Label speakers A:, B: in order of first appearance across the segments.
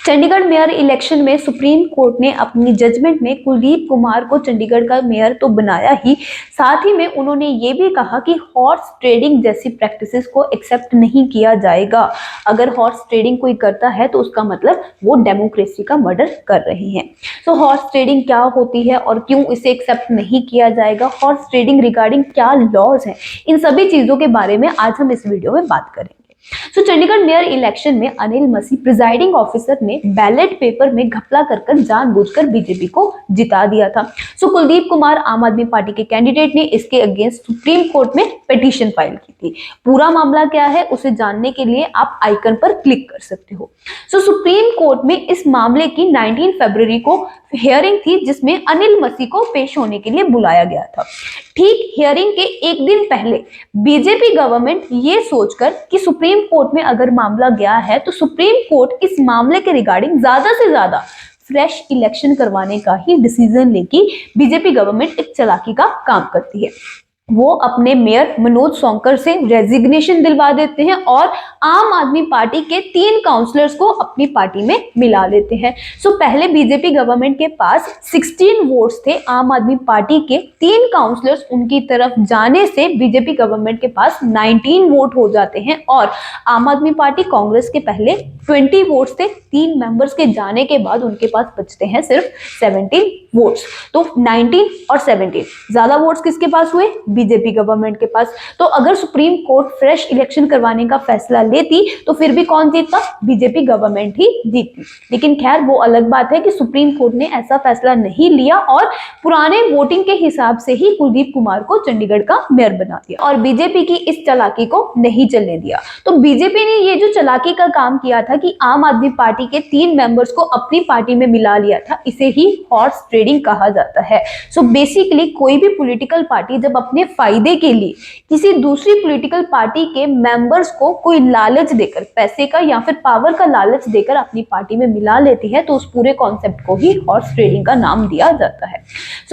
A: Chandigarh mayor election में supreme court ने अपनी जजमेंट में कुलदीप कुमार को चंडीगढ़ का मेयर तो बनाया ही, साथ ही में उन्होंने ये भी कहा कि हॉर्स ट्रेडिंग जैसी प्रैक्टिसेस को एक्सेप्ट नहीं किया जाएगा। अगर हॉर्स ट्रेडिंग कोई करता है तो उसका मतलब वो डेमोक्रेसी का मर्डर कर रहे हैं। तो हॉर्स ट्रेडिंग क्या होती है और क्यों इसे एक्सेप्ट नहीं किया जाएगा, हॉर्स ट्रेडिंग रिगार्डिंग क्या लॉज हैं, इन सभी चीजों के बारे में आज हम इस वीडियो में बात करेंगे। चंडीगढ़ मेयर इलेक्शन में अनिल मसीह प्रिजाइडिंग ऑफिसर ने बैलेट पेपर में घपला कर जानबूझकर बीजेपी को जिता दिया था। कुलदीप कुमार आम आदमी पार्टी के कैंडिडेट ने इसके अगेंस्ट सुप्रीम कोर्ट में पिटीशन फाइल की थी। पूरा मामला क्या है उसे जानने के लिए आप आइकन पर क्लिक कर सकते हो। सुप्रीम कोर्ट में इस मामले की 19 फरवरी को हियरिंग थी, जिसमें अनिल मसीह को पेश होने के लिए बुलाया गया था। ठीक हियरिंग के एक दिन पहले बीजेपी गवर्नमेंट ये सोचकर कि सुप्रीम कोर्ट में अगर मामला गया है तो सुप्रीम कोर्ट इस मामले के रिगार्डिंग ज्यादा से ज्यादा फ्रेश इलेक्शन करवाने का ही डिसीजन लेके बीजेपी गवर्नमेंट एक चालाकी का काम करती है। वो अपने मेयर मनोज सोंकर से रेजिग्नेशन दिलवा देते हैं और आम आदमी पार्टी के 3 काउंसलर्स को अपनी पार्टी में मिला लेते हैं। पहले बीजेपी गवर्नमेंट के पास 16 वोट्स थे, आम आदमी पार्टी के 3 काउंसलर्स उनकी तरफ जाने से बीजेपी गवर्नमेंट के पास 19 वोट हो जाते हैं और आम आदमी पार्टी कांग्रेस के पहले 20 वोट्स थे, 3 मेंबर्स के जाने के बाद उनके पास बचते हैं सिर्फ 17 वोट्स। तो 19 और 17 ज्यादा वोट्स किसके पास हुए? बीजेपी गवर्नमेंट के पास। तो अगर सुप्रीम कोर्ट फ्रेश इलेक्शन करवाने का फैसला लेती तो फिर भी कौन जीतता? बीजेपी गवर्नमेंट ही जीतती। लेकिन खैर वो अलग बात है कि सुप्रीम कोर्ट ने ऐसा फैसला नहीं लिया और पुराने वोटिंग के हिसाब से ही कुलदीप कुमार को चंडीगढ़ का मेयर बना दिया और बीजेपी की इस चालाकी को नहीं चलने दिया। तो बीजेपी ने ये जो चालाकी का काम किया था कि आम आदमी पार्टी के 3 मेंबर्स को अपनी पार्टी में मिला लिया था, इसे ही हॉर्स ट्रेडिंग कहा जाता है। बेसिकली कोई भी पॉलिटिकल पार्टी जब अपने फायदे के लिए किसी दूसरी पॉलिटिकल पार्टी के मेंबर्स को कोई लालच देकर, पैसे का या फिर पावर का लालच देकर अपनी पार्टी में मिला लेती है तो उस पूरे कॉन्सेप्ट को ही हॉर्स ट्रेडिंग का नाम दिया जाता है।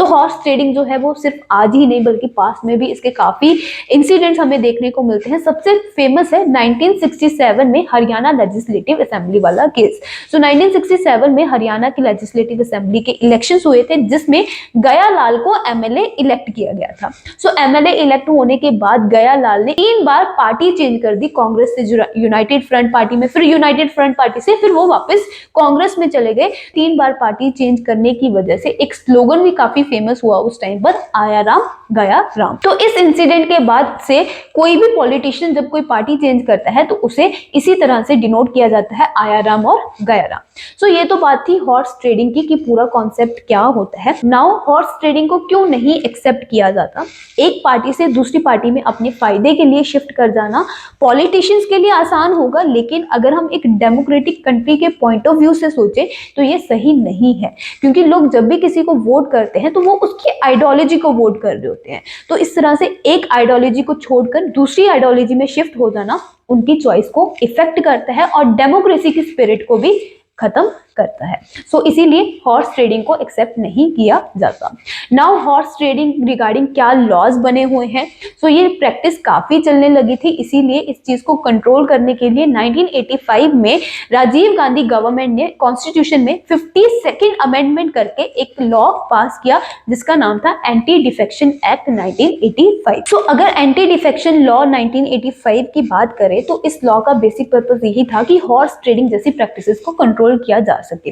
A: हॉर्स ट्रेडिंग जो है वो सिर्फ आज ही नहीं बल्कि पास्ट में भी इसके काफी इंसिडेंट्स हमें देखने को मिलते हैं। सबसे फेमस है 1967 में हरियाणा लेजिस्लेटिव असेंबली वाला केस। 1967 में हरियाणा की लेजिस्लेटिव असेंबली के इलेक्शंस हुए थे, जिसमें गया लाल को एमएलए इलेक्ट किया गया था। एमएलए इलेक्ट होने के बाद गया लाल ने 3 बार पार्टी चेंज कर दी, कांग्रेस से यूनाइटेड फ्रंट पार्टी में, फिर यूनाइटेड फ्रंट पार्टी से फिर वो वापस कांग्रेस में चले गए। 3 बार पार्टी चेंज करने की वजह से एक स्लोगन भी काफी फेमस हुआ उस टाइम पर, आया राम गया राम। तो इस इंसिडेंट के बाद से कोई भी पॉलिटिशियन जब कोई पार्टी चेंज करता है तो उसे इसी तरह से डिनोट किया जाता है, आया राम और गया राम। ये तो बात थी हॉर्स ट्रेडिंग की कि पूरा कॉन्सेप्ट क्या होता है। नाउ हॉर्स ट्रेडिंग को क्यों नहीं एक्सेप्ट किया जाता? एक पार्टी से दूसरी पार्टी में अपने फायदे के लिए शिफ्ट कर जाना पॉलिटिशियंस के लिए आसान होगा, लेकिन अगर हम एक डेमोक्रेटिक कंट्री के पॉइंट ऑफ व्यू से सोचे तो ये सही नहीं है, क्योंकि लोग जब भी किसी को वोट करते हैं तो वो उसकी आइडियोलॉजी को वोट कर रहे होते हैं। तो इस तरह से एक आइडियोलॉजी को छोड़कर दूसरी आइडियोलॉजी में शिफ्ट हो जाना उनकी चॉइस को इफेक्ट करता है और डेमोक्रेसी की स्पिरिट को भी खत्म करता है। इसीलिए हॉर्स ट्रेडिंग को एक्सेप्ट नहीं किया जाता। नाउ हॉर्स ट्रेडिंग रिगार्डिंग क्या लॉज बने हुए हैं? ये प्रैक्टिस काफी चलने लगी थी, इसीलिए इस चीज को कंट्रोल करने के लिए 1985 में राजीव गांधी गवर्नमेंट ने कॉन्स्टिट्यूशन में 52nd अमेंडमेंट करके एक लॉ पास किया जिसका नाम था एंटी डिफेक्शन एक्ट 1985। अगर एंटी डिफेक्शन लॉ 1985 की बात करें तो इस लॉ का बेसिक पर्पस यही था कि हॉर्स ट्रेडिंग जैसी प्रैक्टिसेस को कंट्रोल किया जा सके।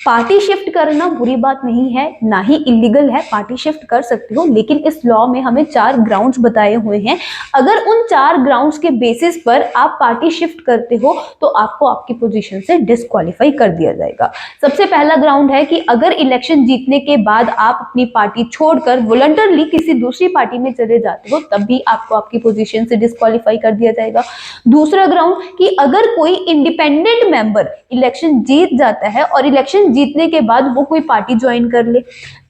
A: पार्टी शिफ्ट करना बुरी बात नहीं है, ना ही इलीगल है, पार्टी शिफ्ट कर सकते हो, लेकिन इस लॉ में हमें 4 ग्राउंड्स बताए हुए हैं। अगर उन 4 ग्राउंड्स के बेसिस पर आप पार्टी शिफ्ट करते हो तो आपको आपकी पोजीशन से डिस्क्वालीफाई कर दिया जाएगा। सबसे पहला ग्राउंड है कि अगर इलेक्शन जीतने के बाद आप अपनी पार्टी छोड़कर वॉलंटरली किसी दूसरी पार्टी में चले जाते हो तब भी आपको आपकी पोजीशन से डिस्क्वालीफाई कर दिया जाएगा। दूसरा ग्राउंड कि अगर कोई इंडिपेंडेंट मेंबर इलेक्शन जीत जाता है और इलेक्शन जीतने के बाद वो कोई पार्टी ज्वाइन कर ले।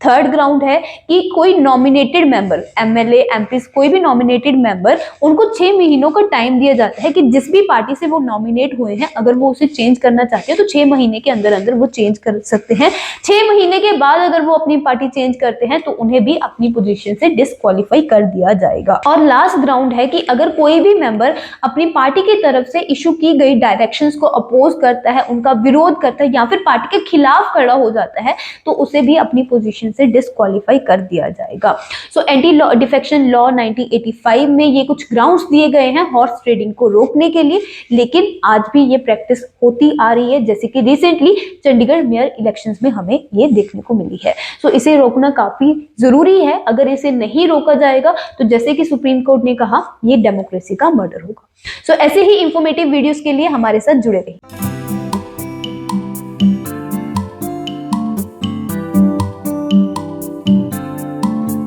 A: थर्ड ग्राउंड है कि कोई नॉमिनेटेड मेंबर, एमएलए, एमपी, कोई भी नॉमिनेटेड मेंबर, उनको 6 महीनों का टाइम दिया जाता है कि जिस भी पार्टी से वो नॉमिनेट हुए हैं अगर वो उसे चेंज करना चाहते हैं तो 6 महीने के अंदर अंदर वो चेंज कर सकते हैं। 6 महीने के बाद अगर वो अपनी पार्टी चेंज करते हैं तो उन्हें भी अपनी पोजीशन से डिस्क्वालीफाई कर दिया जाएगा। और लास्ट ग्राउंड है कि अगर कोई भी मेंबर अपनी पार्टी की तरफ से इशू की गई डायरेक्शंस को अपोज करता है, उनका विरोध करता है या फिर पार्टी के खिलाफ खड़ा हो जाता है तो उसे भी अपनी पोजीशन से डिस्क्वालीफाई कर दिया जाएगा। सो एंटी डिफेक्शन लॉ 1985 में ये कुछ ग्राउंड्स दिए गए हैं हॉर्स ट्रेडिंग को रोकने के लिए, लेकिन आज भी ये प्रैक्टिस होती आ रही है, जैसे कि रिसेंटली चंडीगढ़ मेयर इलेक्शंस में हमें ये देखने को मिली है। सो इसे रोकना काफी जरूरी है। अगर इसे नहीं रोका जाएगा तो जैसे कि सुप्रीम कोर्ट ने कहा, ये डेमोक्रेसी का मर्डर होगा। सो ऐसे ही इंफॉर्मेटिव वीडियोस के लिए हमारे साथ जुड़े रहिए।